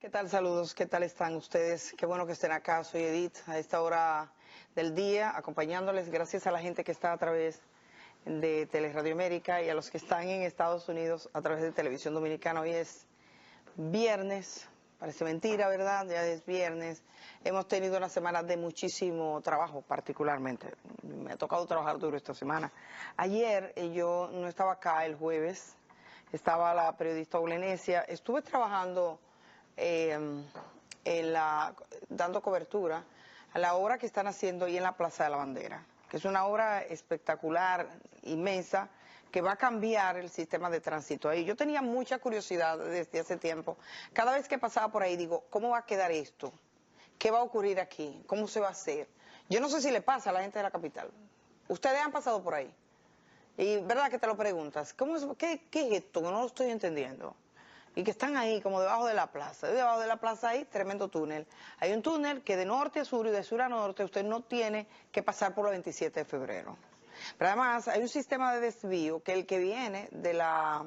¿Qué tal? Saludos, ¿qué tal están ustedes? Qué bueno que estén acá, soy Edith, a esta hora del día, acompañándoles, gracias a la gente que está a través de Teleradio América y a los que están en Estados Unidos a través de Televisión Dominicana. Hoy es viernes, parece mentira, ¿verdad? Ya es viernes. Hemos tenido una semana de muchísimo trabajo, particularmente. Me ha tocado trabajar duro esta semana. Ayer yo no estaba acá, el jueves, estaba la periodista Oglenesia, estuve trabajando dando cobertura a la obra que están haciendo ahí en la Plaza de la Bandera, que es una obra espectacular, inmensa, que va a cambiar el sistema de tránsito ahí. Yo tenía mucha curiosidad desde hace tiempo. Cada vez que pasaba por ahí digo, ¿cómo va a quedar esto? ¿Qué va a ocurrir aquí? ¿Cómo se va a hacer? Yo no sé si le pasa a la gente de la capital. Ustedes han pasado por ahí. Y verdad que te lo preguntas, qué es esto? Que no lo estoy entendiendo. Y que están ahí como debajo de la plaza. Y debajo de la plaza hay tremendo túnel. Hay un túnel que de norte a sur y de sur a norte usted no tiene que pasar por la 27 de febrero. Pero además hay un sistema de desvío que el que viene de la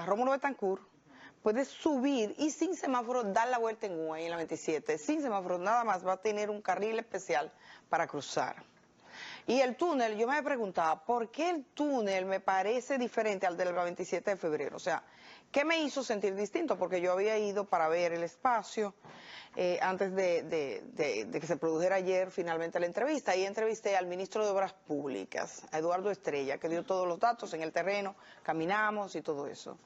Rómulo Betancourt puede subir y sin semáforo dar la vuelta en U ahí en la 27. Sin semáforo nada más va a tener un carril especial para cruzar. Y el túnel, yo me preguntaba, ¿por qué el túnel me parece diferente al del 27 de febrero? O sea, ¿qué me hizo sentir distinto? Porque yo había ido para ver el espacio antes de que se produjera ayer finalmente la entrevista. Y entrevisté al ministro de Obras Públicas, a Eduardo Estrella, que dio todos los datos en el terreno, caminamos y todo eso.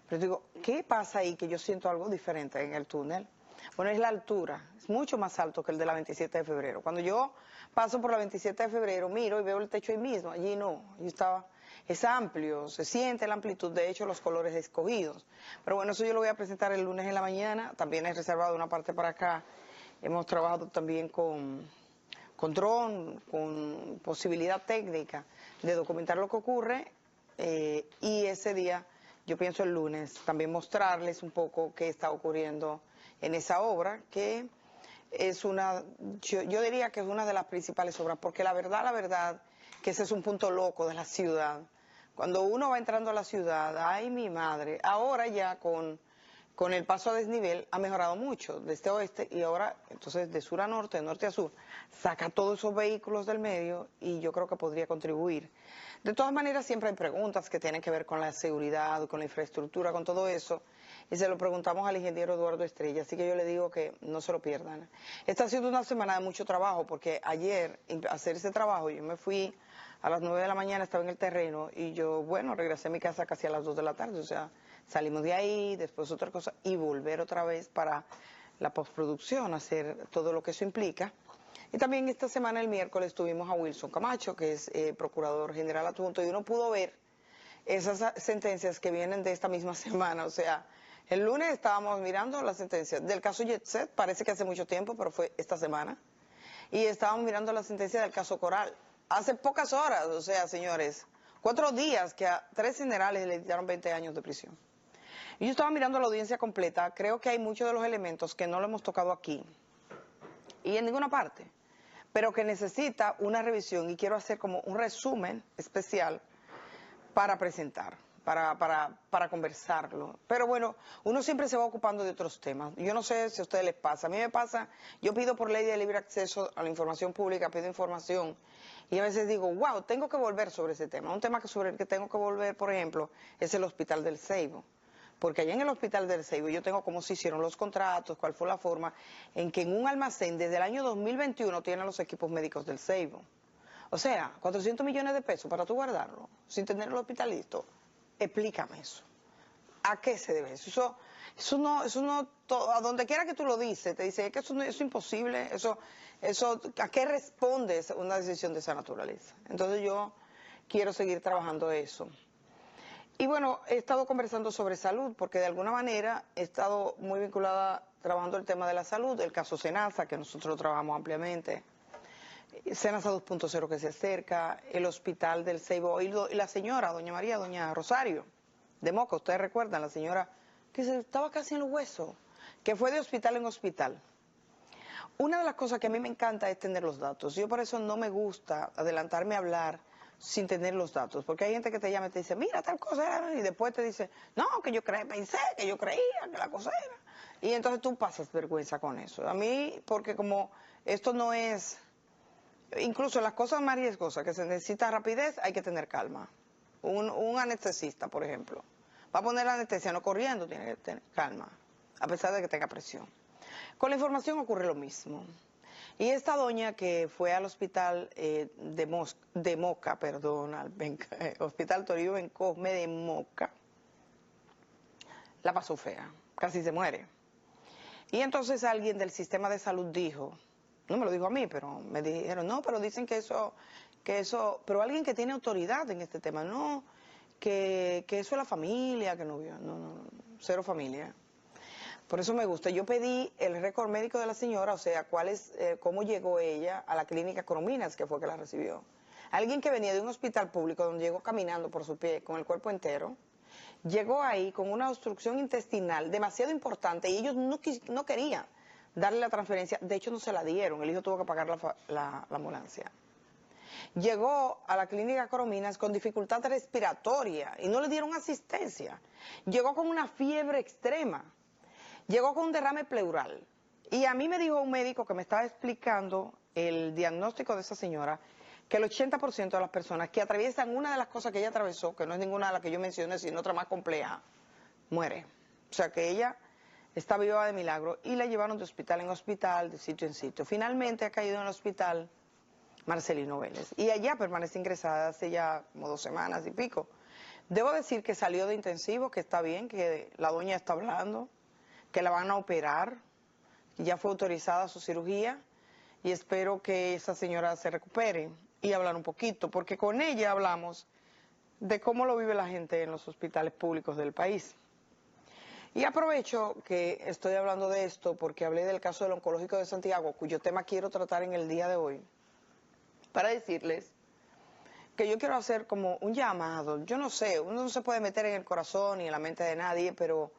Pero digo, ¿qué pasa ahí que yo siento algo diferente en el túnel? Bueno, es la altura, es mucho más alto que el de la 27 de febrero. Cuando yo paso por la 27 de febrero, miro y veo el techo ahí mismo, allí no, allí estaba, es amplio, se siente la amplitud, de hecho los colores escogidos. Pero bueno, eso yo lo voy a presentar el lunes en la mañana, también he reservado una parte para acá. Hemos trabajado también con dron, con posibilidad técnica de documentar lo que ocurre y ese día, yo pienso el lunes, también mostrarles un poco qué está ocurriendo en esa obra, que es yo diría que es una de las principales obras, porque la verdad, que ese es un punto loco de la ciudad. Cuando uno va entrando a la ciudad, ay mi madre, ahora ya con el paso a desnivel ha mejorado mucho, de este a oeste, y ahora, entonces, de sur a norte, de norte a sur, saca todos esos vehículos del medio y yo creo que podría contribuir. De todas maneras, siempre hay preguntas que tienen que ver con la seguridad, con la infraestructura, con todo eso, y se lo preguntamos al ingeniero Eduardo Estrella, así que yo le digo que no se lo pierdan. Esta ha sido una semana de mucho trabajo, porque ayer, hacer ese trabajo, yo me fui a las 9 de la mañana, estaba en el terreno, y yo, bueno, regresé a mi casa casi a las 2 de la tarde, o sea, salimos de ahí, después otra cosa, y volver otra vez para la postproducción, hacer todo lo que eso implica. Y también esta semana, el miércoles, tuvimos a Wilson Camacho, que es procurador general adjunto, y uno pudo ver esas sentencias que vienen de esta misma semana. O sea, el lunes estábamos mirando las sentencias del caso Jetset, parece que hace mucho tiempo, pero fue esta semana, y estábamos mirando la sentencia del caso Coral, hace pocas horas. O sea, señores, 4 días que a 3 generales le dieron 20 años de prisión. Y yo estaba mirando la audiencia completa, creo que hay muchos de los elementos que no lo hemos tocado aquí y en ninguna parte, pero que necesita una revisión, y quiero hacer como un resumen especial para presentar, para conversarlo. Pero bueno, uno siempre se va ocupando de otros temas. Yo no sé si a ustedes les pasa, a mí me pasa, yo pido por ley de libre acceso a la información pública, pido información, y a veces digo, wow, tengo que volver sobre ese tema. Un tema sobre el que tengo que volver, por ejemplo, es el Hospital del Ceibo. Porque allá en el Hospital del Ceibo yo tengo cómo se hicieron los contratos, cuál fue la forma en que en un almacén desde el año 2021 tienen los equipos médicos del Ceibo. O sea, 400 millones de pesos para tú guardarlo sin tener el hospital listo. Explícame eso. ¿A qué se debe eso? Eso no, a donde quiera que tú lo dices, te dice que eso es imposible, ¿a qué responde una decisión de esa naturaleza? Entonces yo quiero seguir trabajando eso. Y bueno, he estado conversando sobre salud, porque de alguna manera he estado muy vinculada trabajando el tema de la salud, el caso Senasa, que nosotros lo trabajamos ampliamente, Senasa 2.0 que se acerca, el Hospital del Ceibo, y la señora, doña María, doña Rosario, de Moca, ustedes recuerdan, la señora que estaba casi en los huesos, que fue de hospital en hospital. Una de las cosas que a mí me encanta es tener los datos. Yo por eso no me gusta adelantarme a hablar sin tener los datos, porque hay gente que te llama y te dice, mira tal cosa era, y después te dice, no, que yo pensé, que yo creía que la cosa era. Y entonces tú pasas vergüenza con eso. A mí, porque como esto no es, incluso en las cosas más riesgosas que se necesita rapidez, hay que tener calma. Un anestesista, por ejemplo, va a poner la anestesia no corriendo, tiene que tener calma, a pesar de que tenga presión. Con la información ocurre lo mismo. Y esta doña que fue al hospital de Moca, perdón, al Hospital Toribio Bencosme de Moca, la pasó fea, casi se muere. Y entonces alguien del sistema de salud dijo, no me lo dijo a mí, pero me dijeron, no, pero dicen que eso, pero alguien que tiene autoridad en este tema, no, que eso es la familia, que no vio, no, cero familia. Por eso me gusta. Yo pedí el récord médico de la señora, o sea, cómo llegó ella a la clínica Corominas, que fue que la recibió. Alguien que venía de un hospital público donde llegó caminando por su pie, con el cuerpo entero, llegó ahí con una obstrucción intestinal demasiado importante y ellos no querían darle la transferencia. De hecho, no se la dieron. El hijo tuvo que pagar la ambulancia. Llegó a la clínica Corominas con dificultad respiratoria y no le dieron asistencia. Llegó con una fiebre extrema. Llegó con un derrame pleural. Y a mí me dijo un médico que me estaba explicando el diagnóstico de esa señora, que el 80% de las personas que atraviesan una de las cosas que ella atravesó, que no es ninguna de las que yo mencioné, sino otra más compleja, muere. O sea que ella está viva de milagro y la llevaron de hospital en hospital, de sitio en sitio. Finalmente ha caído en el hospital Marcelino Vélez. Y allá permanece ingresada hace ya como 2 semanas y pico. Debo decir que salió de intensivo, que está bien, que la doña está hablando, que la van a operar, ya fue autorizada su cirugía y espero que esa señora se recupere y hablar un poquito, porque con ella hablamos de cómo lo vive la gente en los hospitales públicos del país. Y aprovecho que estoy hablando de esto porque hablé del caso del oncológico de Santiago, cuyo tema quiero tratar en el día de hoy, para decirles que yo quiero hacer como un llamado. Yo no sé, uno no se puede meter en el corazón ni en la mente de nadie, pero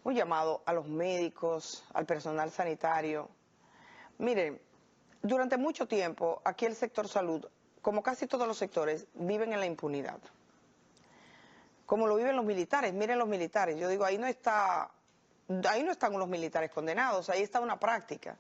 un llamado a los médicos, al personal sanitario. Miren, durante mucho tiempo aquí el sector salud, como casi todos los sectores, viven en la impunidad. Como lo viven los militares. Miren los militares, yo digo, ahí no están los militares condenados, ahí está una práctica.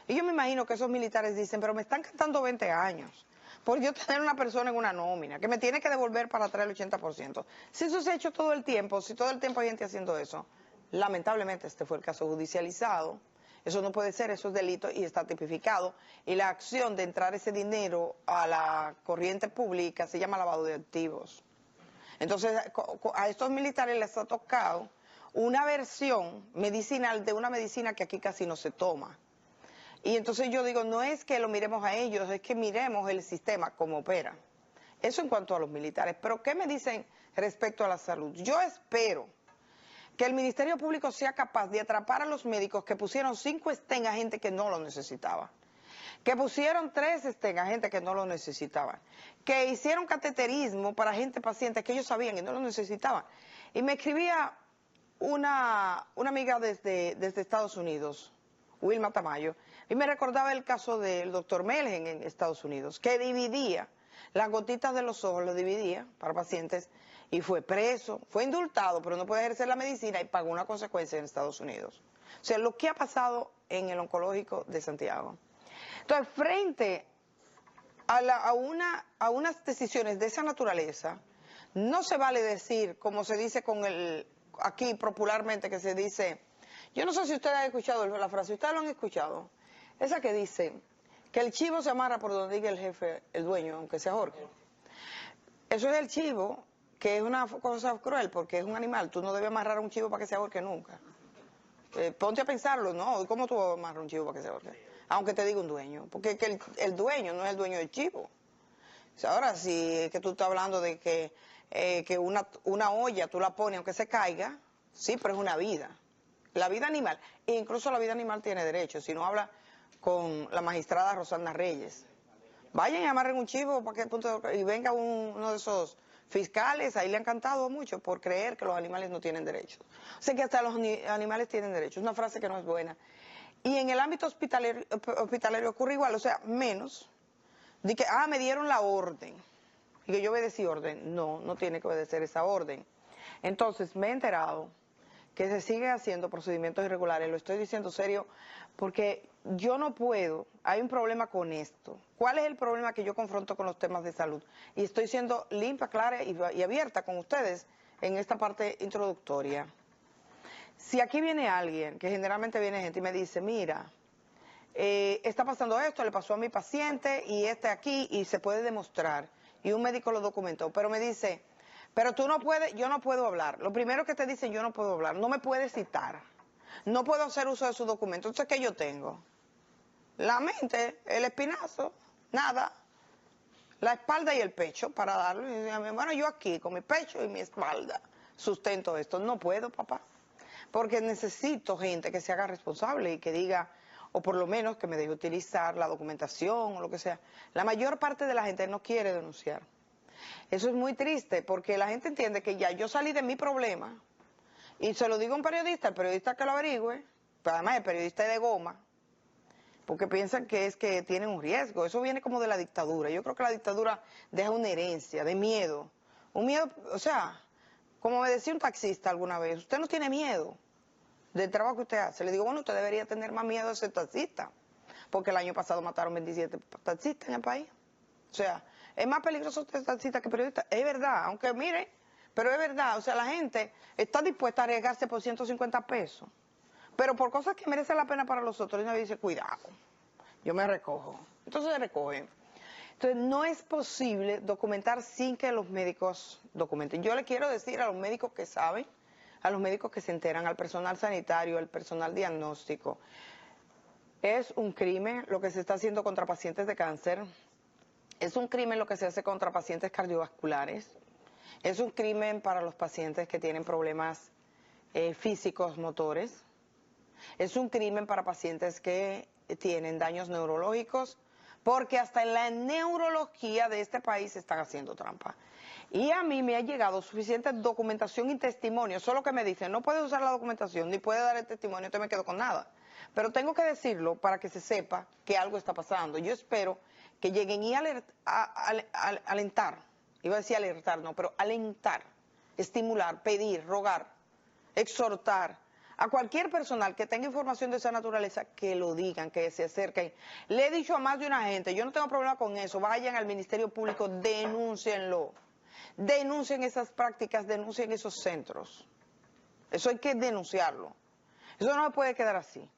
Y yo me imagino que esos militares dicen, pero me están cantando 20 años por yo tener una persona en una nómina, que me tiene que devolver para atrás el 80%. Si eso se ha hecho todo el tiempo, si todo el tiempo hay gente haciendo eso, lamentablemente este fue el caso judicializado, eso no puede ser, eso es delito y está tipificado, y la acción de entrar ese dinero a la corriente pública se llama lavado de activos. Entonces a estos militares les ha tocado una versión medicinal de una medicina que aquí casi no se toma. Y entonces yo digo, no es que lo miremos a ellos, es que miremos el sistema como opera. Eso en cuanto a los militares. Pero ¿qué me dicen respecto a la salud? Yo espero que el Ministerio Público sea capaz de atrapar a los médicos que pusieron 5 stents a gente que no lo necesitaba, que pusieron 3 stents a gente que no lo necesitaban, que hicieron cateterismo para gente paciente que ellos sabían y no lo necesitaban. Y me escribía una amiga desde Estados Unidos, Wilma Tamayo, y me recordaba el caso del doctor Melgen en Estados Unidos, que dividía las gotitas de los ojos, lo dividía para pacientes y fue preso, fue indultado, pero no puede ejercer la medicina y pagó una consecuencia en Estados Unidos. O sea, lo que ha pasado en el oncológico de Santiago. Entonces, frente a unas decisiones de esa naturaleza, no se vale decir, como se dice aquí popularmente, que se dice, yo no sé si ustedes han escuchado la frase, ¿ustedes lo han escuchado? Esa que dice que el chivo se amarra por donde diga el jefe, el dueño, aunque sea Jorge. Eso es el chivo, que es una cosa cruel porque es un animal. Tú no debes amarrar a un chivo para que se ahorque nunca. Ponte a pensarlo, ¿no? ¿Cómo tú vas a amarrar a un chivo para que se ahorque? Aunque te diga un dueño, porque el dueño no es el dueño del chivo. Ahora, si es que tú estás hablando de que una olla tú la pones aunque se caiga, sí, pero es una vida. La vida animal, e incluso la vida animal tiene derechos. Si no habla con la magistrada Rosana Reyes, vayan y amarren un chivo para que y venga uno de esos fiscales, ahí le han cantado mucho por creer que los animales no tienen derechos. O sea que hasta los animales tienen derechos, es una frase que no es buena. Y en el ámbito hospitalario ocurre igual, o sea, menos de que, me dieron la orden, y que yo obedecí orden. No, no tiene que obedecer esa orden. Entonces me he enterado que se siguen haciendo procedimientos irregulares, lo estoy diciendo serio, porque yo no puedo, hay un problema con esto. ¿Cuál es el problema que yo confronto con los temas de salud? Y estoy siendo limpia, clara y abierta con ustedes en esta parte introductoria. Si aquí viene alguien, que generalmente viene gente y me dice, mira, está pasando esto, le pasó a mi paciente y aquí y se puede demostrar, y un médico lo documentó, pero me dice, pero tú no puedes, yo no puedo hablar. Lo primero que te dicen, yo no puedo hablar, no me puedes citar, no puedo hacer uso de su documento. Entonces, ¿qué yo tengo? La mente, el espinazo, nada, la espalda y el pecho para darlo. Y bueno, yo aquí con mi pecho y mi espalda sustento esto. No puedo, papá, porque necesito gente que se haga responsable y que diga, o por lo menos que me deje utilizar la documentación o lo que sea. La mayor parte de la gente no quiere denunciar. Eso es muy triste porque la gente entiende que ya yo salí de mi problema y se lo digo a un periodista, el periodista que lo averigüe, pero además el periodista es de goma, porque piensan que es que tienen un riesgo. Eso viene como de la dictadura. Yo creo que la dictadura deja una herencia de miedo. Un miedo, o sea, como me decía un taxista alguna vez, usted no tiene miedo del trabajo que usted hace. Le digo, bueno, usted debería tener más miedo de ser taxista, porque el año pasado mataron 27 taxistas en el país. O sea, es más peligroso ser taxista que periodista. Es verdad, aunque mire, pero es verdad. O sea, la gente está dispuesta a arriesgarse por 150 pesos. Pero por cosas que merecen la pena para los otros, y nadie dice, cuidado, yo me recojo. Entonces se recogen. Entonces no es posible documentar sin que los médicos documenten. Yo le quiero decir a los médicos que saben, a los médicos que se enteran, al personal sanitario, al personal diagnóstico, es un crimen lo que se está haciendo contra pacientes de cáncer, es un crimen lo que se hace contra pacientes cardiovasculares, es un crimen para los pacientes que tienen problemas físicos, motores, es un crimen para pacientes que tienen daños neurológicos, porque hasta en la neurología de este país están haciendo trampa. Y a mí me ha llegado suficiente documentación y testimonio, solo que me dicen, no puede usar la documentación, ni puede dar el testimonio, entonces me quedo con nada. Pero tengo que decirlo para que se sepa que algo está pasando. Yo espero que lleguen y alentar, iba a decir alertar, no, pero alentar, estimular, pedir, rogar, exhortar a cualquier personal que tenga información de esa naturaleza, que lo digan, que se acerquen. Le he dicho a más de una gente, yo no tengo problema con eso, vayan al Ministerio Público, denúncienlo, denuncien esas prácticas, denuncien esos centros. Eso hay que denunciarlo. Eso no se puede quedar así.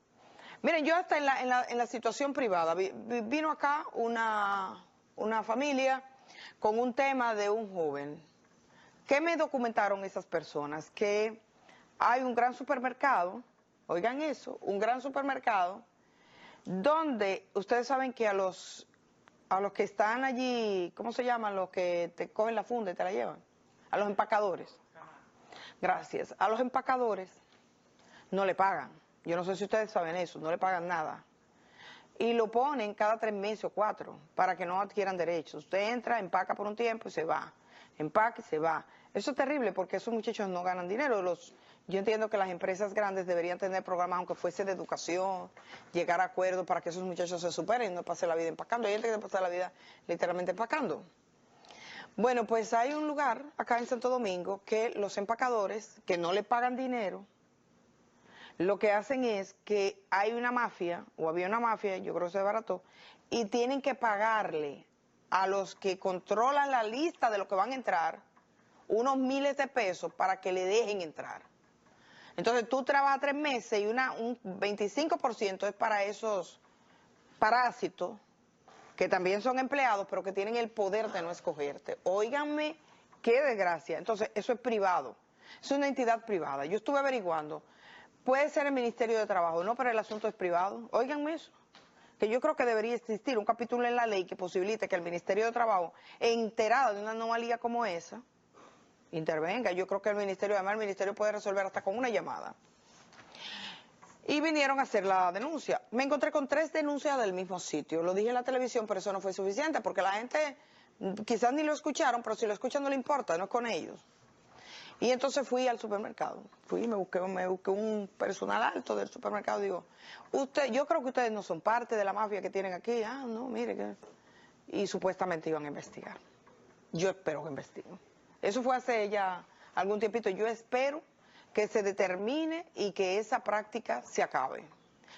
Miren, yo hasta en la situación privada, vino acá una familia con un tema de un joven. ¿Qué me documentaron esas personas? Que hay un gran supermercado, oigan eso, un gran supermercado, donde ustedes saben que a los que están allí, ¿cómo se llaman? Los que te cogen la funda y te la llevan. A los empacadores. Gracias. A los empacadores no le pagan. Yo no sé si ustedes saben eso, no le pagan nada. Y lo ponen cada 3 meses o 4 para que no adquieran derechos. Usted entra, empaca por un tiempo y se va. Empaca y se va. Eso es terrible porque esos muchachos no ganan dinero. Yo entiendo que las empresas grandes deberían tener programas, aunque fuese de educación, llegar a acuerdos para que esos muchachos se superen y no pasen la vida empacando. Hay gente que pasa la vida literalmente empacando. Bueno, pues hay un lugar acá en Santo Domingo que los empacadores, que no le pagan dinero, lo que hacen es que hay una mafia, o había una mafia, yo creo que se desbarató, y tienen que pagarle a los que controlan la lista de los que van a entrar unos miles de pesos para que le dejen entrar. Entonces tú trabajas 3 meses y un 25% es para esos parásitos, que también son empleados, pero que tienen el poder de no escogerte. Óiganme, qué desgracia. Entonces eso es privado, es una entidad privada. Yo estuve averiguando. Puede ser el Ministerio de Trabajo, no, pero el asunto es privado. Óiganme eso, que yo creo que debería existir un capítulo en la ley que posibilite que el Ministerio de Trabajo, enterado de una anomalía como esa, intervenga. Yo creo que el Ministerio puede resolver hasta con una llamada. Y vinieron a hacer la denuncia. Me encontré con 3 denuncias del mismo sitio. Lo dije en la televisión, pero eso no fue suficiente, porque la gente quizás ni lo escucharon, pero si lo escuchan no le importa, no es con ellos. Y entonces fui al supermercado, me busqué un personal alto del supermercado, digo, yo creo que ustedes no son parte de la mafia que tienen aquí, no, mire que... Y supuestamente iban a investigar. Yo espero que investiguen. Eso fue hace ya algún tiempito, yo espero que que se determine y que esa práctica se acabe.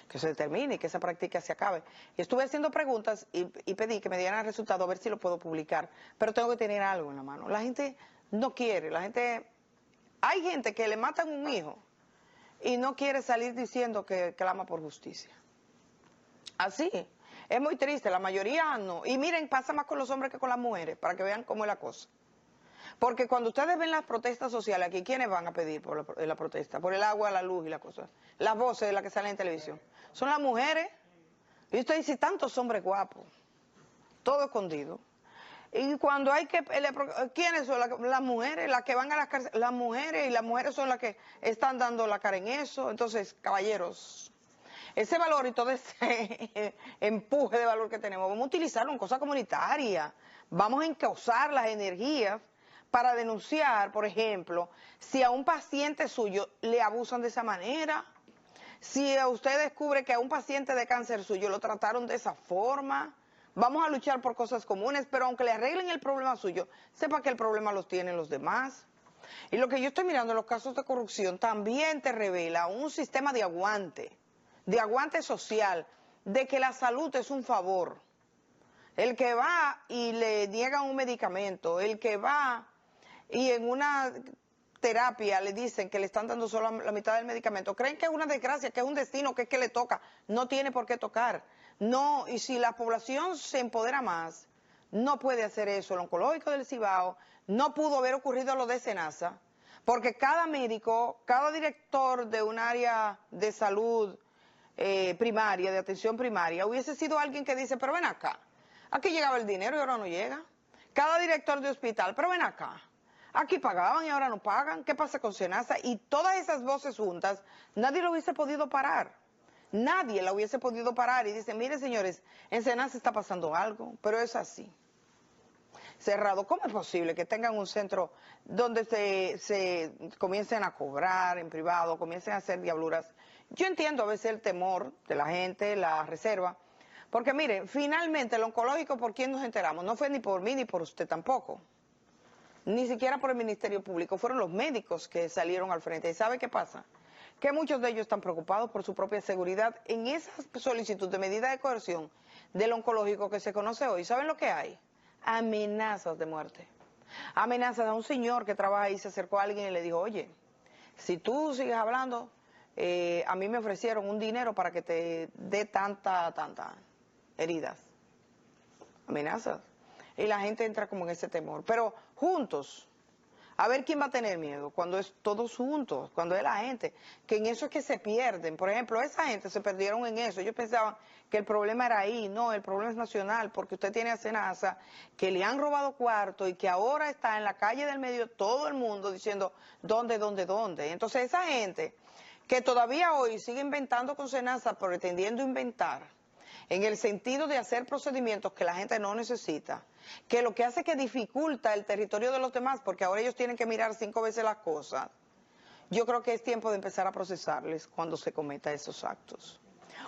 Que se determine y que esa práctica se acabe. Y estuve haciendo preguntas y pedí que me dieran el resultado a ver si lo puedo publicar. Pero tengo que tener algo en la mano. La gente no quiere, hay gente que le matan un hijo y no quiere salir diciendo que clama por justicia. Así, es muy triste, la mayoría no. Y miren, pasa más con los hombres que con las mujeres, para que vean cómo es la cosa. Porque cuando ustedes ven las protestas sociales aquí, ¿quiénes van a pedir por la protesta? Por el agua, la luz y las cosas. Las voces de las que salen en televisión. Son las mujeres. Y usted dice, tantos hombres guapos, todo escondido. Y cuando hay que... ¿Quiénes son? Las mujeres, las que van a las cárceles. Las mujeres son las que están dando la cara en eso. Entonces, caballeros, ese valor y todo ese empuje de valor que tenemos, vamos a utilizarlo en cosas comunitarias. Vamos a encauzar las energías para denunciar, por ejemplo, si a un paciente suyo le abusan de esa manera, si usted descubre que a un paciente de cáncer suyo lo trataron de esa forma. Vamos a luchar por cosas comunes, pero aunque le arreglen el problema suyo, sepa que el problema los tienen los demás. Y lo que yo estoy mirando en los casos de corrupción también te revela un sistema de aguante social, de que la salud es un favor. El que va y le niegan un medicamento, el que va y en una terapia le dicen que le están dando solo la mitad del medicamento, creen que es una desgracia, que es un destino, que es que le toca. No tiene por qué tocar. No, y si la población se empodera más, no puede hacer eso. El oncológico del Cibao no pudo haber ocurrido lo de Senasa, porque cada médico, cada director de un área de salud primaria, de atención primaria, hubiese sido alguien que dice, pero ven acá, aquí llegaba el dinero y ahora no llega. Cada director de hospital, pero ven acá, aquí pagaban y ahora no pagan. ¿Qué pasa con Senasa? Y todas esas voces juntas, nadie lo hubiese podido parar. Nadie la hubiese podido parar. Y dicen, mire señores, en Senasa está pasando algo, pero es así. Cerrado. ¿Cómo es posible que tengan un centro donde se comiencen a cobrar en privado, comiencen a hacer diabluras? Yo entiendo a veces el temor de la gente, la reserva, porque mire, finalmente el oncológico, ¿por quién nos enteramos? No fue ni por mí ni por usted tampoco. Ni siquiera por el Ministerio Público, fueron los médicos que salieron al frente. ¿Y sabe qué pasa? Que muchos de ellos están preocupados por su propia seguridad en esa solicitud de medida de coerción del oncológico que se conoce hoy. ¿Saben lo que hay? Amenazas de muerte. Amenazas a un señor que trabaja ahí, se acercó a alguien y le dijo, oye, si tú sigues hablando, a mí me ofrecieron un dinero para que te dé tanta heridas. Amenazas. Y la gente entra como en ese temor. Pero juntos, a ver quién va a tener miedo, cuando es todos juntos, cuando es la gente, que en eso es que se pierden. Por ejemplo, esa gente se perdieron en eso. Ellos pensaban que el problema era ahí. No, el problema es nacional, porque usted tiene a Senasa, que le han robado cuarto y que ahora está en la calle del medio todo el mundo diciendo, ¿dónde? Entonces esa gente que todavía hoy sigue inventando con Senasa, pretendiendo inventar, en el sentido de hacer procedimientos que la gente no necesita, que lo que hace es que dificulta el territorio de los demás, porque ahora ellos tienen que mirar 5 veces las cosas. Yo creo que es tiempo de empezar a procesarles cuando se cometa esos actos.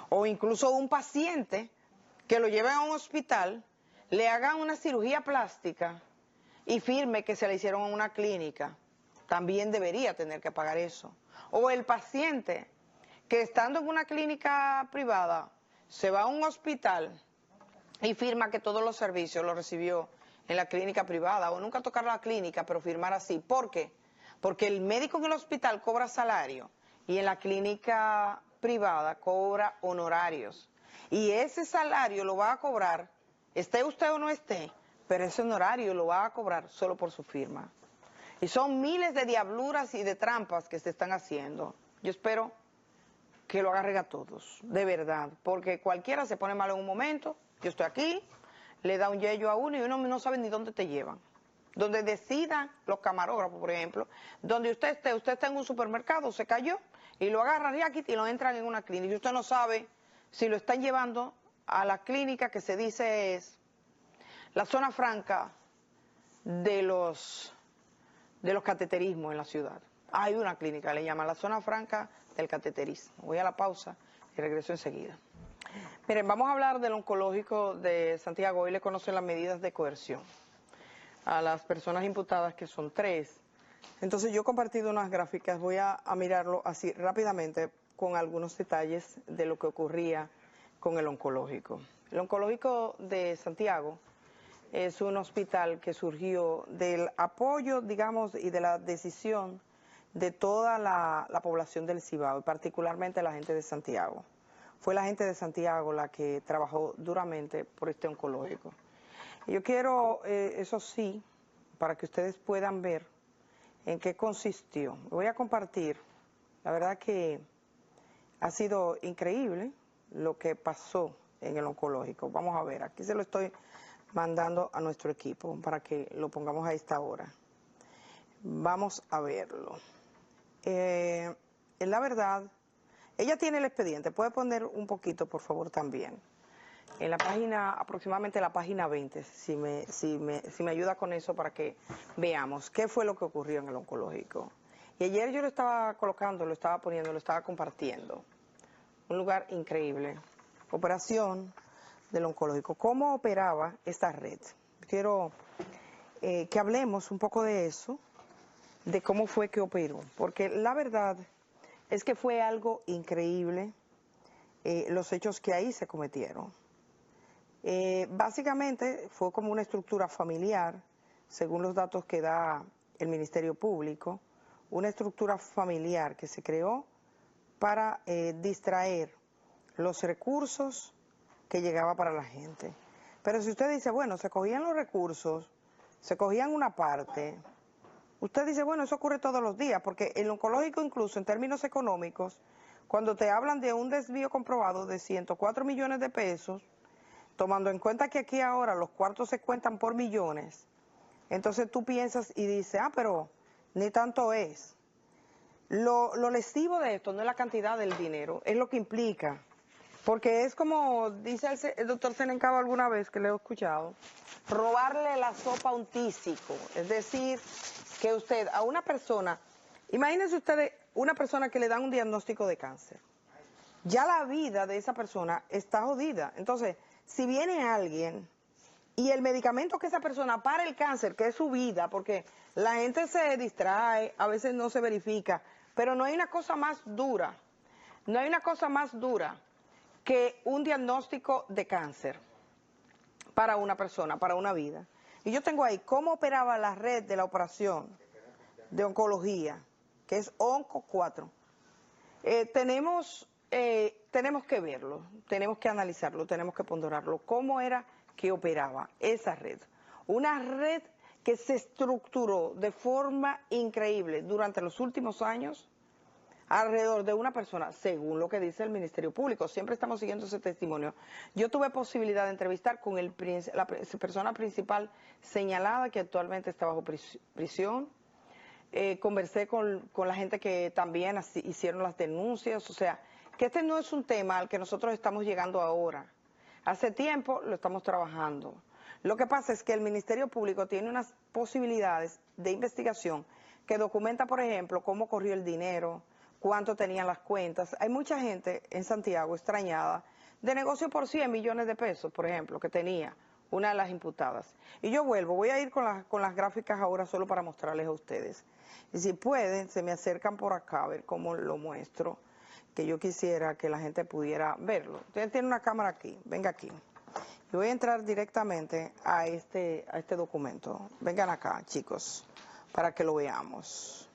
O incluso un paciente que lo lleven a un hospital, le hagan una cirugía plástica y firme que se le hicieron en una clínica, también debería tener que pagar eso. O el paciente que estando en una clínica privada se va a un hospital y firma que todos los servicios los recibió en la clínica privada, o nunca tocar la clínica, pero firmar así. ¿Por qué? Porque el médico en el hospital cobra salario y en la clínica privada cobra honorarios. Y ese salario lo va a cobrar, esté usted o no esté, pero ese honorario lo va a cobrar solo por su firma. Y son miles de diabluras y de trampas que se están haciendo. Yo espero que lo agarren a todos, de verdad, porque cualquiera se pone mal en un momento. Yo estoy aquí, le da un yello a uno y uno no sabe ni dónde te llevan. Donde decidan los camarógrafos, por ejemplo, donde usted está en un supermercado, se cayó, y lo agarran y lo entran en una clínica. Y usted no sabe si lo están llevando a la clínica que se dice es la zona franca de los cateterismos en la ciudad. Hay una clínica, le llaman la zona franca del cateterismo. Voy a la pausa y regreso enseguida. Miren, vamos a hablar del oncológico de Santiago. Hoy le conocen las medidas de coerción a las personas imputadas, que son 3, Entonces yo he compartido unas gráficas, voy a mirarlo así rápidamente con algunos detalles de lo que ocurría con el oncológico. El oncológico de Santiago es un hospital que surgió del apoyo, digamos, y de la decisión de toda la población del Cibao, y particularmente la gente de Santiago. Fue la gente de Santiago la que trabajó duramente por este oncológico. Yo quiero, eso sí, para que ustedes puedan ver en qué consistió. Voy a compartir, la verdad que ha sido increíble lo que pasó en el oncológico. Vamos a ver, aquí se lo estoy mandando a nuestro equipo para que lo pongamos a esta hora. Vamos a verlo. La verdad, ella tiene el expediente, puede poner un poquito por favor también. En la página, aproximadamente la página 20, si me ayuda con eso para que veamos qué fue lo que ocurrió en el oncológico. Y ayer yo lo estaba colocando, lo estaba poniendo, lo estaba compartiendo. Un lugar increíble. Operación del oncológico. ¿Cómo operaba esta red? Quiero que hablemos un poco de eso, de cómo fue que operó, porque la verdad es que fue algo increíble los hechos que ahí se cometieron. Básicamente fue como una estructura familiar, según los datos que da el Ministerio Público, una estructura familiar que se creó para distraer los recursos que llegaba para la gente. Pero si usted dice, bueno, se cogían los recursos, se cogían una parte, usted dice, bueno, eso ocurre todos los días, porque el oncológico incluso en términos económicos, cuando te hablan de un desvío comprobado de 104 millones de pesos, tomando en cuenta que aquí ahora los cuartos se cuentan por millones, entonces tú piensas y dices, pero ni tanto es. Lo lesivo de esto no es la cantidad del dinero, es lo que implica. Porque es como dice el doctor Senencao alguna vez, que le he escuchado, robarle la sopa a un tísico. Es decir, que usted a una persona, imagínense ustedes una persona que le dan un diagnóstico de cáncer. Ya la vida de esa persona está jodida. Entonces, si viene alguien y el medicamento que esa persona para el cáncer, que es su vida, porque la gente se distrae, a veces no se verifica, pero no hay una cosa más dura, no hay una cosa más dura que un diagnóstico de cáncer para una persona, para una vida. Y yo tengo ahí cómo operaba la red de la operación de oncología, que es ONCO 4. Tenemos que verlo, tenemos que analizarlo, tenemos que ponderarlo, cómo era que operaba esa red. Una red que se estructuró de forma increíble durante los últimos años alrededor de una persona, según lo que dice el Ministerio Público. Siempre estamos siguiendo ese testimonio. Yo tuve posibilidad de entrevistar con la persona principal señalada, que actualmente está bajo prisión. Conversé con la gente que también hicieron las denuncias. O sea, que este no es un tema al que nosotros estamos llegando ahora. Hace tiempo lo estamos trabajando. Lo que pasa es que el Ministerio Público tiene unas posibilidades de investigación que documenta, por ejemplo, cómo corrió el dinero, cuánto tenían las cuentas. Hay mucha gente en Santiago extrañada de negocio por 100 millones de pesos, por ejemplo, que tenía una de las imputadas. Y yo voy a ir con las gráficas ahora solo para mostrarles a ustedes. Y si pueden, se me acercan por acá a ver cómo lo muestro, que yo quisiera que la gente pudiera verlo. Ustedes tienen una cámara aquí, venga aquí. Y voy a entrar directamente a este documento. Vengan acá, chicos, para que lo veamos.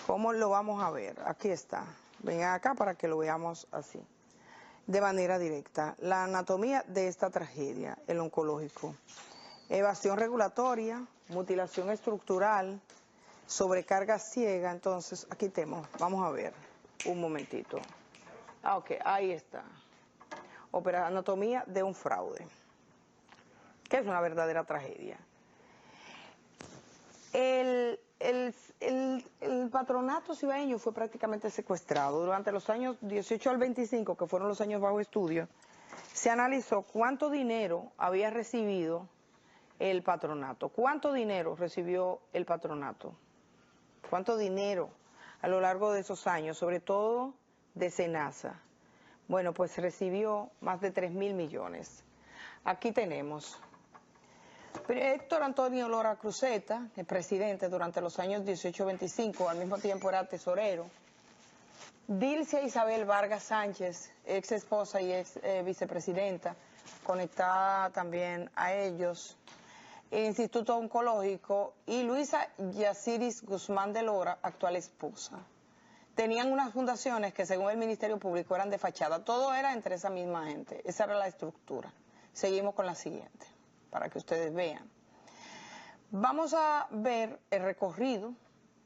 ¿Cómo lo vamos a ver? Aquí está. Vengan acá para que lo veamos así, de manera directa. La anatomía de esta tragedia, el oncológico. Evasión regulatoria, mutilación estructural, sobrecarga ciega. Entonces, aquí tenemos, vamos a ver, un momentito. Ok, ahí está. Anatomía de un fraude, que es una verdadera tragedia. El patronato cibaeño fue prácticamente secuestrado. Durante los años 18 al 25, que fueron los años bajo estudio, se analizó cuánto dinero había recibido el patronato. ¿Cuánto dinero recibió el patronato? ¿Cuánto dinero a lo largo de esos años, sobre todo de SENASA? Bueno, pues recibió más de 3.000 millones. Aquí tenemos Héctor Antonio Lora Cruzeta, el presidente durante los años 18-25, al mismo tiempo era tesorero. Dilcia Isabel Vargas Sánchez, ex esposa y ex vicepresidenta, conectada también a ellos. Instituto Oncológico, y Luisa Yaciris Guzmán de Lora, actual esposa. Tenían unas fundaciones que según el Ministerio Público eran de fachada, todo era entre esa misma gente, esa era la estructura. Seguimos con la siguiente, para que ustedes vean. Vamos a ver el recorrido,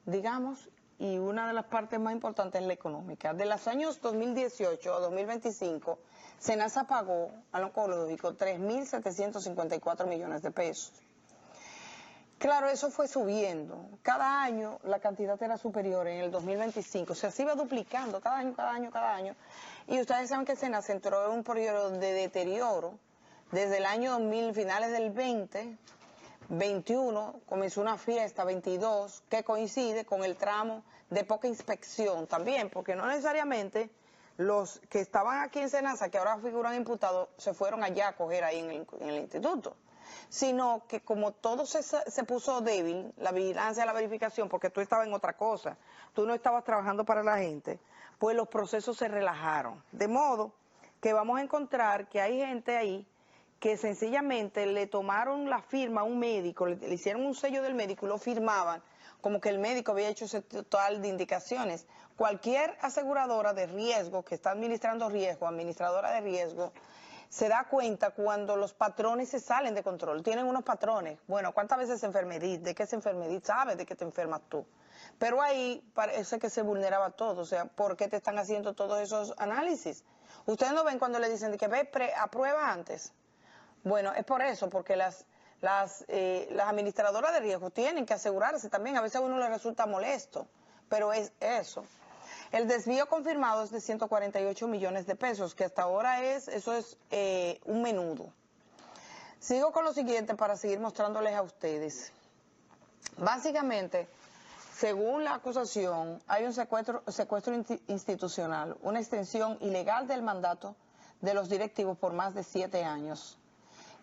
digamos, y una de las partes más importantes es la económica. De los años 2018 a 2025, SENASA pagó al oncológico 3.754 millones de pesos. Claro, eso fue subiendo. Cada año la cantidad era superior en el 2025. O sea, se iba duplicando cada año. Y ustedes saben que SENASA entró en un periodo de deterioro. Desde el año 2000, finales del 20, 21, comenzó una fiesta, 22, que coincide con el tramo de poca inspección también, porque no necesariamente los que estaban aquí en SENASA, que ahora figuran imputados, se fueron allá a coger ahí en el instituto, sino que como todo se puso débil, la vigilancia, la verificación, porque tú estabas en otra cosa, tú no estabas trabajando para la gente, pues los procesos se relajaron. De modo que vamos a encontrar que hay gente ahí que sencillamente le tomaron la firma a un médico, le hicieron un sello del médico y lo firmaban como que el médico había hecho ese total de indicaciones. Cualquier aseguradora de riesgo que está administrando riesgo, administradora de riesgo, se da cuenta cuando los patrones se salen de control. Tienen unos patrones. Bueno, ¿cuántas veces se enfermedad? ¿De qué se enfermedad? ¿Sabes de qué te enfermas tú? Pero ahí parece que se vulneraba todo. O sea, ¿por qué te están haciendo todos esos análisis? Ustedes no ven cuando le dicen que ve, aprueba antes. Bueno, es por eso, porque las administradoras de riesgo tienen que asegurarse también. A veces a uno le resulta molesto, pero es eso. El desvío confirmado es de 148 millones de pesos, que hasta ahora eso es un menudo. Sigo con lo siguiente para seguir mostrándoles a ustedes. Básicamente, según la acusación, hay un secuestro institucional, una extensión ilegal del mandato de los directivos por más de 7 años.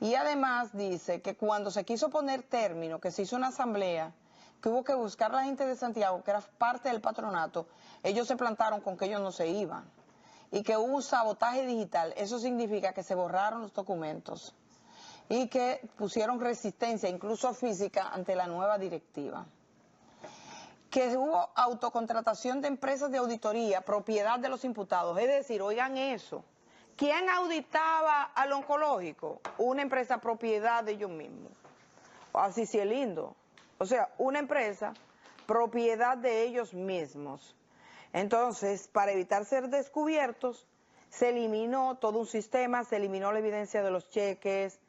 Y además dice que cuando se quiso poner término, que se hizo una asamblea, que hubo que buscar a la gente de Santiago, que era parte del patronato, ellos se plantaron con que ellos no se iban. Y que hubo un sabotaje digital, eso significa que se borraron los documentos. Y que pusieron resistencia, incluso física, ante la nueva directiva. Que hubo autocontratación de empresas de auditoría, propiedad de los imputados. Es decir, oigan eso. ¿Quién auditaba al oncológico? Una empresa propiedad de ellos mismos. Así sí es lindo. O sea, una empresa propiedad de ellos mismos. Entonces, para evitar ser descubiertos, se eliminó todo un sistema, se eliminó la evidencia de los cheques,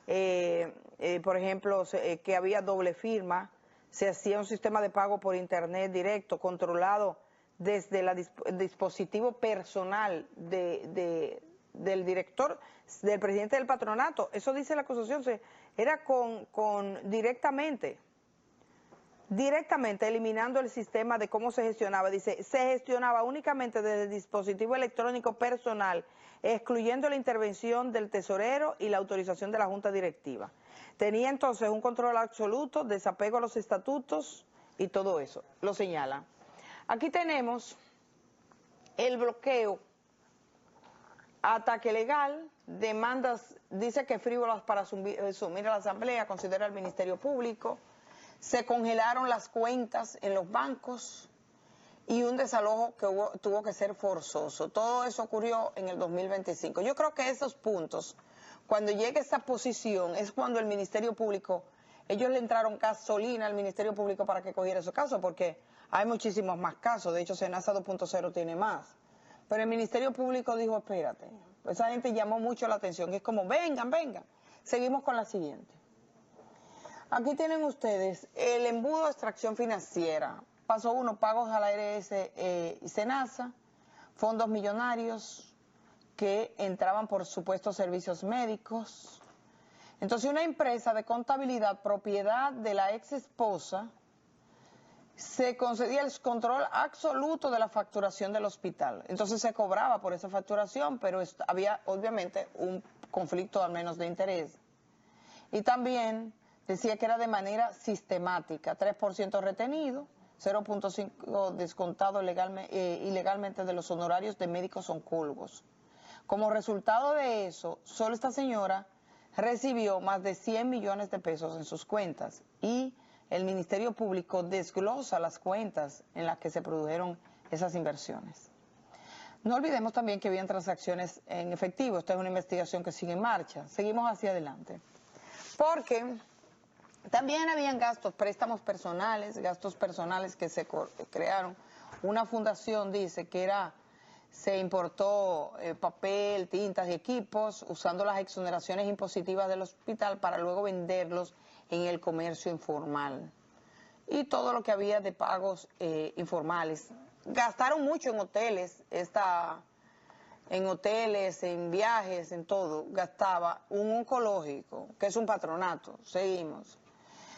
por ejemplo, que había doble firma, se hacía un sistema de pago por internet directo, controlado desde el dispositivo personal del director, del presidente del patronato. Eso dice la acusación, era directamente eliminando el sistema de cómo se gestionaba. Dice, se gestionaba únicamente desde el dispositivo electrónico personal, excluyendo la intervención del tesorero y la autorización de la junta directiva. Tenía entonces un control absoluto, desapego a los estatutos y todo eso, lo señala. Aquí tenemos el bloqueo, ataque legal, demandas, dice que frívolas para sumir a la asamblea, considera el Ministerio Público, se congelaron las cuentas en los bancos y un desalojo que tuvo que ser forzoso. Todo eso ocurrió en el 2025. Yo creo que esos puntos, cuando llegue esa posición, es cuando el Ministerio Público, ellos le entraron gasolina al Ministerio Público para que cogiera esos casos, porque hay muchísimos más casos. De hecho, SENASA 2.0 tiene más. Pero el Ministerio Público dijo, espérate, esa gente llamó mucho la atención, es como, vengan. Seguimos con la siguiente. Aquí tienen ustedes el embudo de extracción financiera. Paso 1, pagos a la ARS y SENASA, fondos millonarios que entraban por supuestos servicios médicos. Entonces una empresa de contabilidad propiedad de la ex esposa se concedía el control absoluto de la facturación del hospital. Entonces se cobraba por esa facturación, pero había obviamente un conflicto al menos de interés. Y también decía que era de manera sistemática, 3% retenido, 0.5 descontado ilegalmente de los honorarios de médicos oncólogos. Como resultado de eso, solo esta señora recibió más de 100 millones de pesos en sus cuentas y el Ministerio Público desglosa las cuentas en las que se produjeron esas inversiones. No olvidemos también que habían transacciones en efectivo. Esta es una investigación que sigue en marcha. Seguimos hacia adelante. Porque también habían préstamos personales, gastos personales que se crearon. Una fundación dice que se importó papel, tintas y equipos usando las exoneraciones impositivas del hospital para luego venderlos en el comercio informal. Y todo lo que había de pagos informales. Gastaron mucho en hoteles, en viajes, en todo. Gastaba un oncológico, que es un patronato. Seguimos.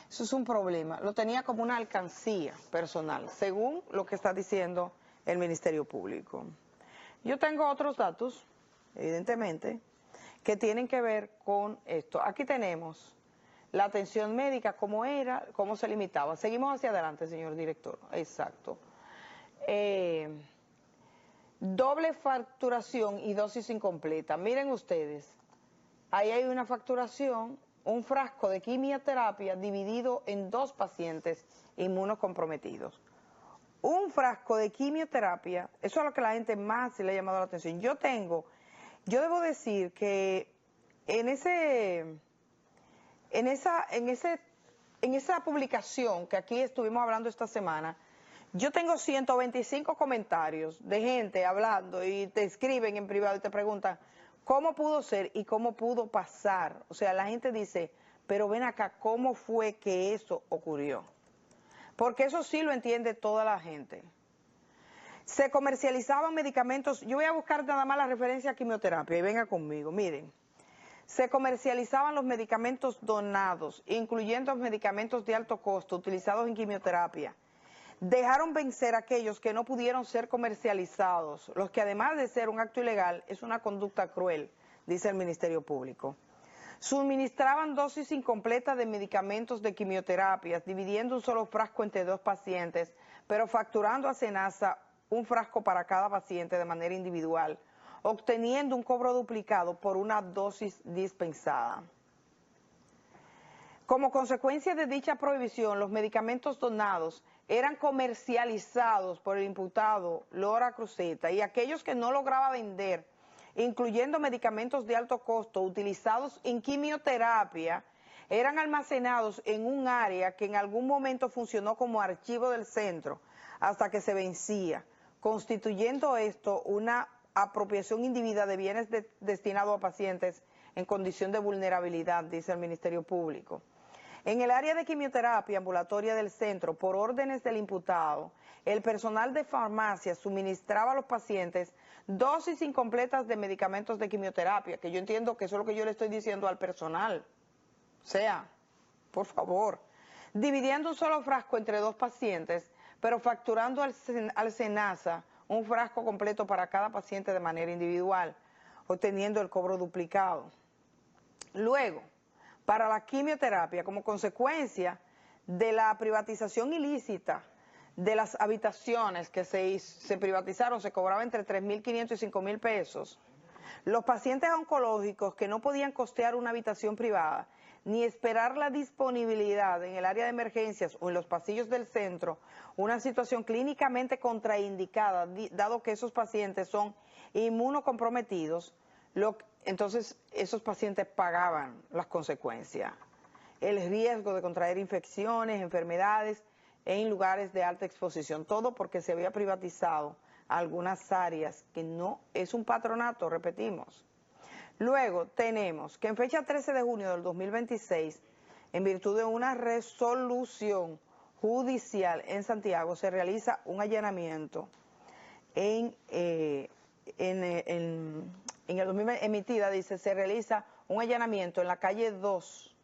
Eso es un problema. Lo tenía como una alcancía personal, según lo que está diciendo el Ministerio Público. Yo tengo otros datos, evidentemente, que tienen que ver con esto. Aquí tenemos la atención médica, cómo era, cómo se limitaba. Seguimos hacia adelante, señor director. Exacto. Doble facturación y dosis incompleta. Miren ustedes, ahí hay una facturación, un frasco de quimioterapia dividido en 2 pacientes inmunocomprometidos. Un frasco de quimioterapia, eso es lo que a la gente más le ha llamado la atención. Yo debo decir que en esa publicación que aquí estuvimos hablando esta semana, yo tengo 125 comentarios de gente hablando y te escriben en privado y te preguntan cómo pudo ser y cómo pudo pasar. O sea, la gente dice, pero ven acá, ¿cómo fue que eso ocurrió? Porque eso sí lo entiende toda la gente. Se comercializaban medicamentos, yo voy a buscar nada más la referencia a quimioterapia y venga conmigo, miren. Se comercializaban los medicamentos donados, incluyendo medicamentos de alto costo utilizados en quimioterapia. Dejaron vencer a aquellos que no pudieron ser comercializados, los que además de ser un acto ilegal, es una conducta cruel, dice el Ministerio Público. Suministraban dosis incompletas de medicamentos de quimioterapias, dividiendo un solo frasco entre 2 pacientes, pero facturando a Senasa un frasco para cada paciente de manera individual, obteniendo un cobro duplicado por una dosis dispensada. Como consecuencia de dicha prohibición, los medicamentos donados eran comercializados por el imputado Lora Cruzeta y aquellos que no lograba vender, incluyendo medicamentos de alto costo utilizados en quimioterapia, eran almacenados en un área que en algún momento funcionó como archivo del centro hasta que se vencía, constituyendo esto una apropiación indebida de bienes destinados a pacientes en condición de vulnerabilidad, dice el Ministerio Público. En el área de quimioterapia ambulatoria del centro, por órdenes del imputado, el personal de farmacia suministraba a los pacientes dosis incompletas de medicamentos de quimioterapia, que yo entiendo que eso es lo que yo le estoy diciendo al personal. O sea, por favor, dividiendo un solo frasco entre 2 pacientes, pero facturando al Senasa un frasco completo para cada paciente de manera individual, obteniendo el cobro duplicado. Luego, para la quimioterapia, como consecuencia de la privatización ilícita de las habitaciones que se privatizaron, se cobraba entre 3.500 y 5.000 pesos, los pacientes oncológicos que no podían costear una habitación privada, ni esperar la disponibilidad en el área de emergencias o en los pasillos del centro, una situación clínicamente contraindicada, dado que esos pacientes son inmunocomprometidos, entonces esos pacientes pagaban las consecuencias, el riesgo de contraer infecciones, enfermedades en lugares de alta exposición, todo porque se había privatizado algunas áreas que no es un patronato, repetimos. Luego tenemos que en fecha 13 de junio del 2026, en virtud de una resolución judicial en Santiago, se realiza un allanamiento se realiza un allanamiento en la calle 2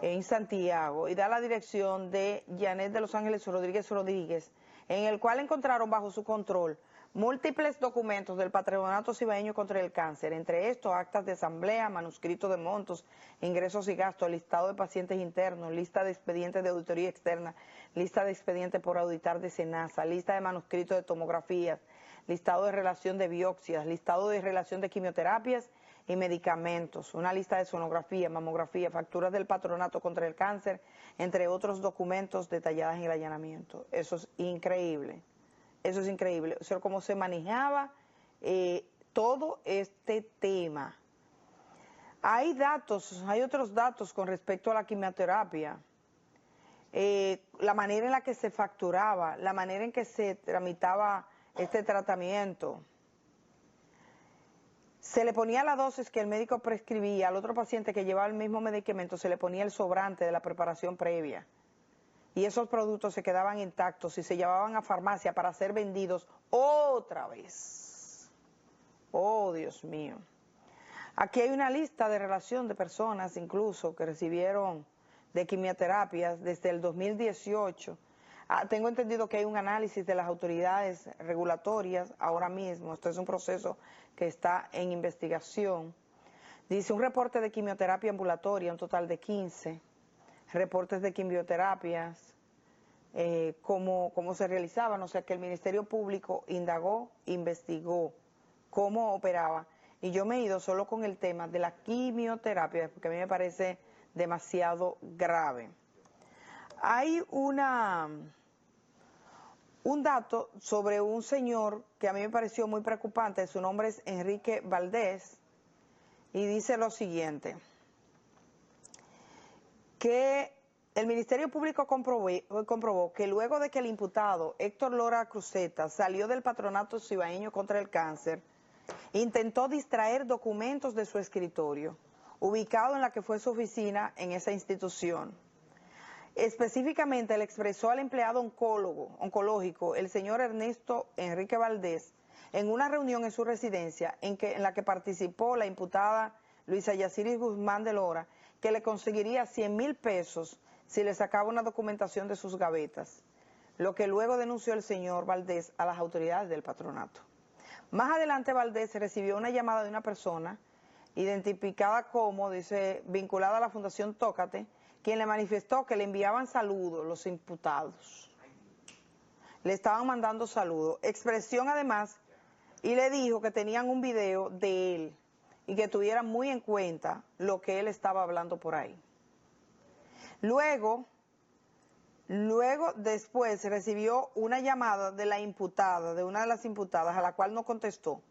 en Santiago y da la dirección de Janet de Los Ángeles Rodríguez, en el cual encontraron bajo su control múltiples documentos del Patronato Cibaeño contra el Cáncer, entre estos actas de asamblea, manuscritos de montos, ingresos y gastos, listado de pacientes internos, lista de expedientes de auditoría externa, lista de expedientes por auditar de SENASA, lista de manuscritos de tomografías, listado de relación de biopsias, listado de relación de quimioterapias y medicamentos, una lista de sonografía, mamografía, facturas del Patronato contra el Cáncer, entre otros documentos detallados en el allanamiento. Eso es increíble. Eso es increíble, o sea, cómo se manejaba todo este tema. Hay otros datos con respecto a la quimioterapia, la manera en la que se facturaba, la manera en que se tramitaba este tratamiento. Se le ponía la dosis que el médico prescribía al otro paciente que llevaba el mismo medicamento, se le ponía el sobrante de la preparación previa. Y esos productos se quedaban intactos y se llevaban a farmacia para ser vendidos otra vez. Oh, Dios mío. Aquí hay una lista de relación de personas incluso que recibieron de quimioterapias desde el 2018. Tengo entendido que hay un análisis de las autoridades regulatorias ahora mismo. Esto es un proceso que está en investigación. Dice un reporte de quimioterapia ambulatoria, un total de 15. Reportes de quimioterapias, cómo se realizaban, o sea que el Ministerio Público indagó, investigó cómo operaba, y yo me he ido solo con el tema de la quimioterapia, porque a mí me parece demasiado grave. Hay un dato sobre un señor que a mí me pareció muy preocupante, su nombre es Enrique Valdés, y dice lo siguiente: que el Ministerio Público comprobó que luego de que el imputado Héctor Lora Cruzeta salió del Patronato Cibaeño contra el Cáncer, intentó distraer documentos de su escritorio, ubicado en la que fue su oficina en esa institución. Específicamente le expresó al empleado oncológico, el señor Ernesto Enrique Valdés, en una reunión en su residencia en la que participó la imputada Luisa Yaciris Guzmán de Lora, que le conseguiría 100,000 pesos si le sacaba una documentación de sus gavetas, lo que luego denunció el señor Valdés a las autoridades del patronato. Más adelante Valdés recibió una llamada de una persona identificada como, dice, vinculada a la Fundación Tócate, quien le manifestó que le enviaban saludos los imputados. Le estaban mandando saludos, expresión además, y le dijo que tenían un video de él y que tuvieran muy en cuenta lo que él estaba hablando por ahí. Luego después recibió una llamada de la imputada, de una de las imputadas, a la cual no contestó.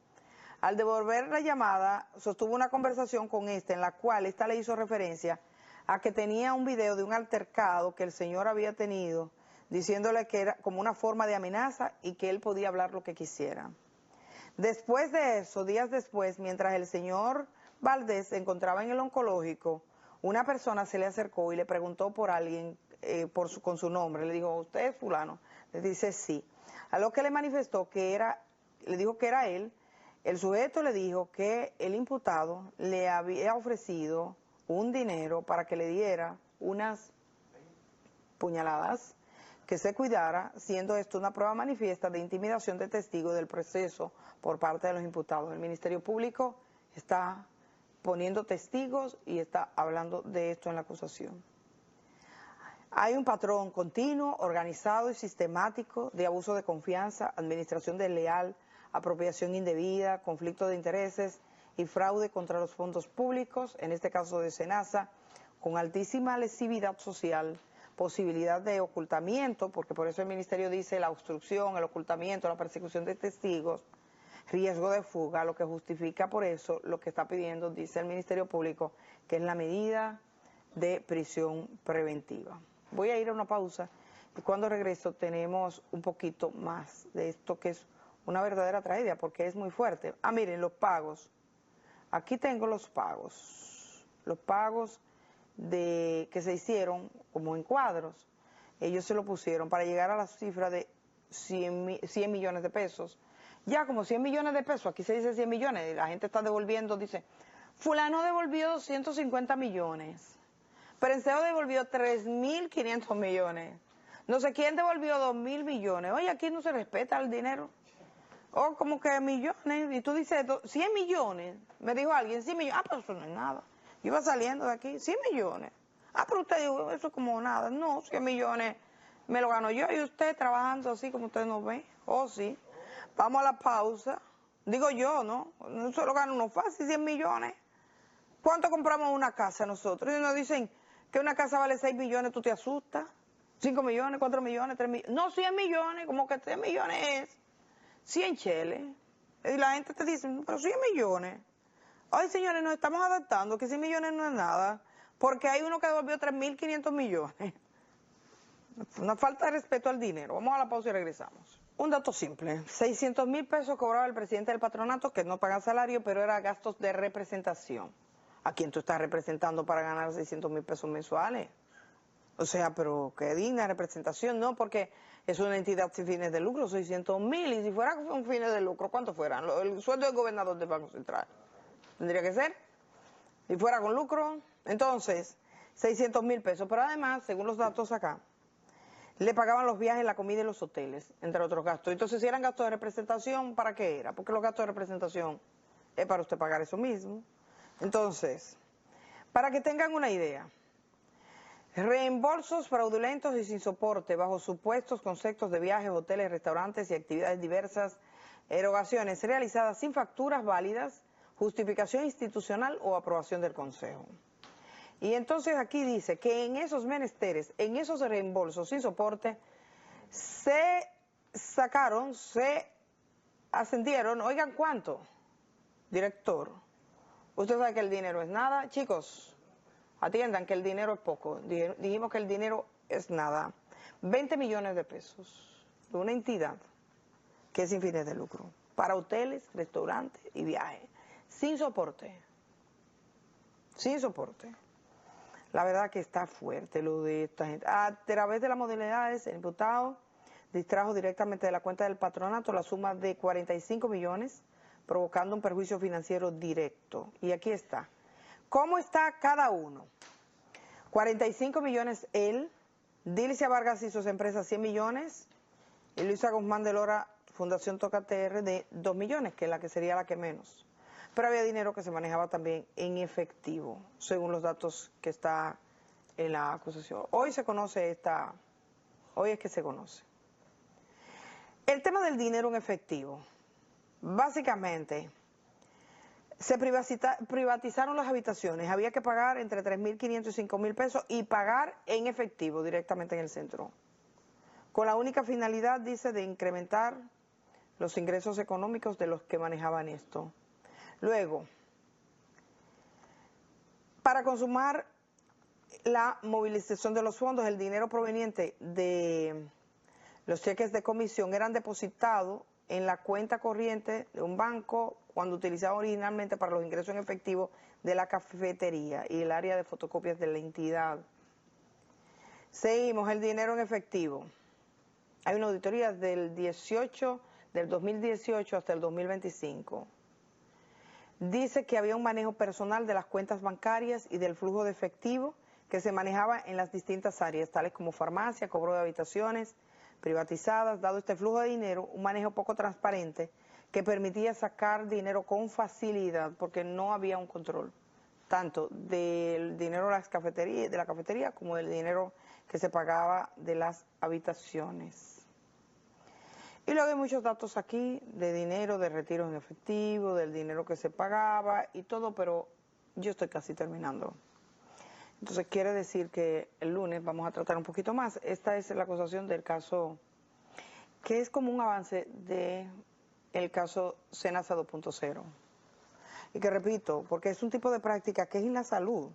Al devolver la llamada, sostuvo una conversación con esta, en la cual esta le hizo referencia a que tenía un video de un altercado que el señor había tenido, diciéndole que era como una forma de amenaza y que él podía hablar lo que quisiera. Después de eso, días después, mientras el señor Valdés se encontraba en el oncológico, una persona se le acercó y le preguntó por alguien, con su nombre. Le dijo, ¿usted es fulano? Le dice, sí. A lo que le manifestó le dijo que era él. El sujeto le dijo que el imputado le había ofrecido un dinero para que le diera unas puñaladas, que se cuidara, siendo esto una prueba manifiesta de intimidación de testigos del proceso por parte de los imputados. El Ministerio Público está poniendo testigos y está hablando de esto en la acusación. Hay un patrón continuo, organizado y sistemático de abuso de confianza, administración desleal, apropiación indebida, conflicto de intereses y fraude contra los fondos públicos, en este caso de SENASA, con altísima lesividad social, posibilidad de ocultamiento, porque por eso el Ministerio dice la obstrucción, el ocultamiento, la persecución de testigos, riesgo de fuga, lo que justifica por eso lo que está pidiendo, dice el Ministerio Público, que es la medida de prisión preventiva. Voy a ir a una pausa y cuando regreso tenemos un poquito más de esto que es una verdadera tragedia porque es muy fuerte. Miren, los pagos. Aquí tengo los pagos que se hicieron como en cuadros. Ellos se lo pusieron para llegar a la cifra de 100 millones de pesos. Ya como 100 millones de pesos, aquí se dice 100 millones, y la gente está devolviendo, dice, fulano devolvió 250 millones, Prenseo devolvió 3.500 millones, no sé quién devolvió 2.000 millones. Oye, aquí no se respeta el dinero. O como que millones, y tú dices 100 millones, me dijo alguien, 100 millones, pero eso no es nada. Yo iba saliendo de aquí, 100 millones. Pero usted dijo, eso es como nada. No, 100 millones me lo gano yo y usted trabajando así como usted nos ve. Oh, sí. Vamos a la pausa. Digo yo, ¿no? No se lo gana uno fácil, 100 millones. ¿Cuánto compramos una casa nosotros? Y nos dicen que una casa vale 6 millones, tú te asustas. 5 millones, 4 millones, 3 millones. No, 100 millones, como que 3 millones es 100 cheles. Y la gente te dice, pero 100 millones. Ay, señores, nos estamos adaptando, que 100 millones no es nada. Porque hay uno que devolvió 3.500 millones. Una falta de respeto al dinero. Vamos a la pausa y regresamos. Un dato simple. 600.000 pesos cobraba el presidente del patronato, que no paga salario, pero era gastos de representación. ¿A quién tú estás representando para ganar 600.000 pesos mensuales? O sea, pero qué digna representación, ¿no? Porque es una entidad sin fines de lucro, 600.000, y si fuera con fines de lucro, ¿cuánto fueran? El sueldo del gobernador del Banco Central. Tendría que ser. Si fuera con lucro, entonces, 600.000 pesos. Pero además, según los datos acá, le pagaban los viajes, la comida y los hoteles, entre otros gastos. Entonces, si eran gastos de representación, ¿para qué era? Porque los gastos de representación es para usted pagar eso mismo. Entonces, para que tengan una idea, reembolsos fraudulentos y sin soporte bajo supuestos conceptos de viajes, hoteles, restaurantes y actividades diversas, erogaciones realizadas sin facturas válidas, justificación institucional o aprobación del Consejo. Y entonces aquí dice que en esos menesteres, en esos reembolsos sin soporte, se sacaron, se ascendieron, oigan cuánto, director, usted sabe que el dinero es nada, chicos, atiendan que el dinero es poco, dijimos que el dinero es nada, 20 millones de pesos de una entidad que es sin fines de lucro, para hoteles, restaurantes y viajes, sin soporte, sin soporte. La verdad que está fuerte lo de esta gente. A través de las modalidades, el imputado distrajo directamente de la cuenta del patronato la suma de 45 millones, provocando un perjuicio financiero directo. Y aquí está. ¿Cómo está cada uno? 45 millones él, Dilcia Vargas y sus empresas 100 millones, y Luisa Guzmán de Lora, Fundación Toca TR, de 2 millones, que es la que sería la que menos. Pero había dinero que se manejaba también en efectivo, según los datos que está en la acusación. Hoy se conoce hoy es que se conoce. El tema del dinero en efectivo, básicamente, se privatizaron las habitaciones, había que pagar entre 3.500 y 5.000 pesos y pagar en efectivo directamente en el centro, con la única finalidad, dice, de incrementar los ingresos económicos de los que manejaban esto. Luego, para consumar la movilización de los fondos, el dinero proveniente de los cheques de comisión eran depositados en la cuenta corriente de un banco cuando utilizaba originalmente para los ingresos en efectivo de la cafetería y el área de fotocopias de la entidad. Seguimos, el dinero en efectivo. Hay una auditoría del 2018 hasta el 2025. Dice que había un manejo personal de las cuentas bancarias y del flujo de efectivo que se manejaba en las distintas áreas, tales como farmacia, cobro de habitaciones privatizadas. Dado este flujo de dinero, un manejo poco transparente que permitía sacar dinero con facilidad porque no había un control, tanto del dinero de la cafetería como del dinero que se pagaba de las habitaciones. Y luego hay muchos datos aquí de dinero, de retiros en efectivo, del dinero que se pagaba y todo, pero yo estoy casi terminando. Entonces quiere decir que el lunes vamos a tratar un poquito más. Esta es la acusación del caso, que es como un avance del caso Senasa 2.0. Y que repito, porque es un tipo de práctica que es en la salud.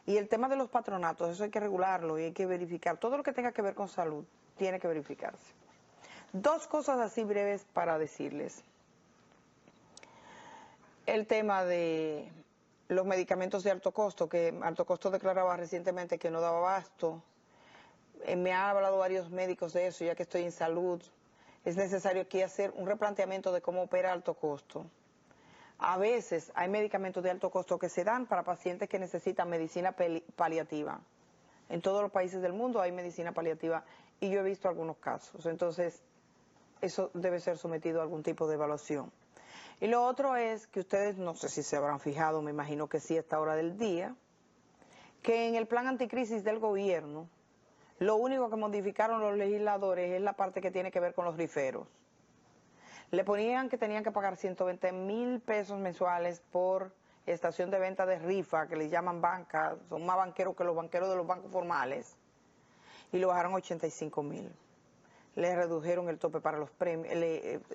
Y el tema de los patronatos, eso hay que regularlo y hay que verificar. Todo lo que tenga que ver con salud tiene que verificarse. Dos cosas así breves para decirles. El tema de los medicamentos de alto costo, que Alto Costo declaraba recientemente que no daba abasto. Me han hablado varios médicos de eso, ya que estoy en salud. Es necesario aquí hacer un replanteamiento de cómo opera Alto Costo. A veces hay medicamentos de alto costo que se dan para pacientes que necesitan medicina paliativa. En todos los países del mundo hay medicina paliativa y yo he visto algunos casos. Entonces, eso debe ser sometido a algún tipo de evaluación. Y lo otro es que ustedes, no sé si se habrán fijado, me imagino que sí a esta hora del día, que en el plan anticrisis del gobierno, lo único que modificaron los legisladores es la parte que tiene que ver con los riferos. Le ponían que tenían que pagar 120,000 pesos mensuales por estación de venta de rifa, que les llaman banca, son más banqueros que los banqueros de los bancos formales, y lo bajaron a 85,000. Le redujeron el tope para los premios,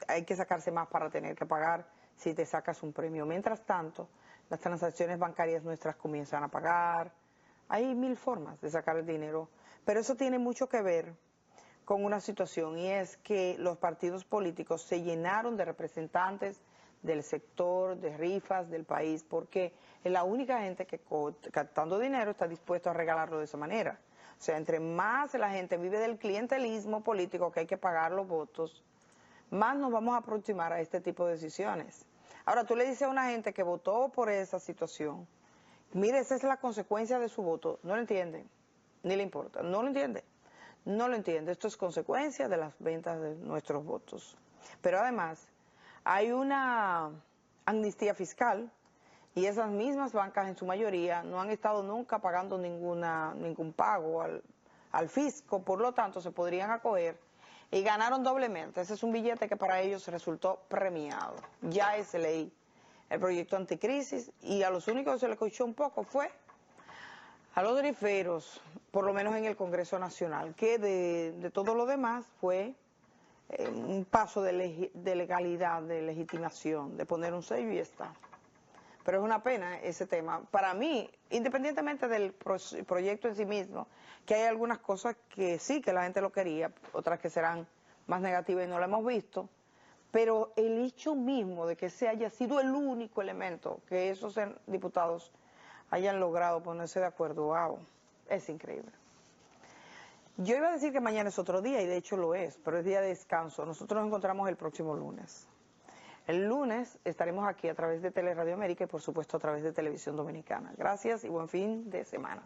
hay que sacarse más para tener que pagar si te sacas un premio. Mientras tanto, las transacciones bancarias nuestras comienzan a pagar, hay 1000 formas de sacar el dinero, pero eso tiene mucho que ver con una situación, y es que los partidos políticos se llenaron de representantes del sector de rifas del país, porque es la única gente que captando dinero está dispuesto a regalarlo de esa manera. O sea, entre más la gente vive del clientelismo político, que hay que pagar los votos, más nos vamos a aproximar a este tipo de decisiones. Ahora, tú le dices a una gente que votó por esa situación, mire, esa es la consecuencia de su voto, no lo entiende, ni le importa, no lo entiende. No lo entiende, esto es consecuencia de las ventas de nuestros votos. Pero además, hay una amnistía fiscal y esas mismas bancas en su mayoría no han estado nunca pagando ningún pago al fisco, por lo tanto se podrían acoger y ganaron doblemente. Ese es un billete que para ellos resultó premiado. Ya es ley el proyecto anticrisis, y a los únicos que se le cochó un poco fue a los riferos, por lo menos en el Congreso Nacional, que de todo lo demás fue un paso de legalidad, de legitimación, de poner un sello y ya está. Pero es una pena ese tema. Para mí, independientemente del proyecto en sí mismo, que hay algunas cosas que sí, que la gente lo quería, otras que serán más negativas y no lo hemos visto, pero el hecho mismo de que ese haya sido el único elemento que esos diputados hayan logrado ponerse de acuerdo, wow, es increíble. Yo iba a decir que mañana es otro día, y de hecho lo es, pero es día de descanso. Nosotros nos encontramos el próximo lunes. El lunes estaremos aquí a través de Teleradio América y por supuesto a través de Televisión Dominicana. Gracias y buen fin de semana.